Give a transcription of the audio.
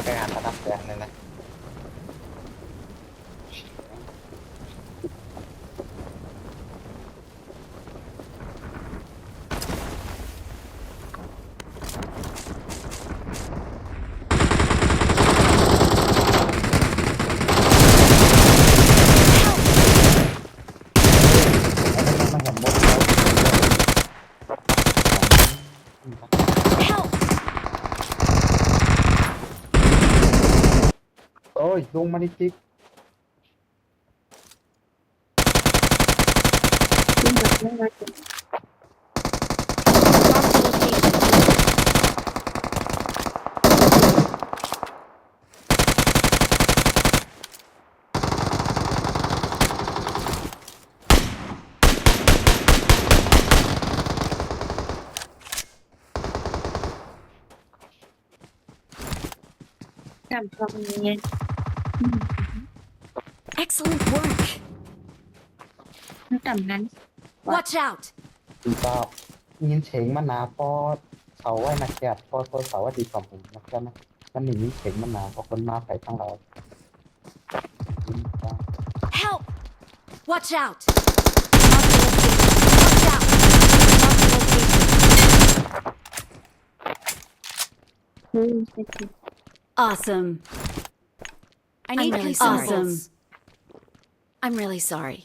ไปงานประดับแสงเลยนะมันเห็นหมดแล้ว Help! โอ้ยลงมาดิจิก จำความนี้ Excellent work. จำนั้น Watch out. ดีก็ยินเฉงมันหนาพอเสาไว้นะแกพอเสาว่าดีกว่าผมนะแกนะมันหนีเฉงมันหนาพอคนมาใส่ทั้งเรา Help! Watch out. Watch out. Awesome. I need really awesome. I'm really sorry.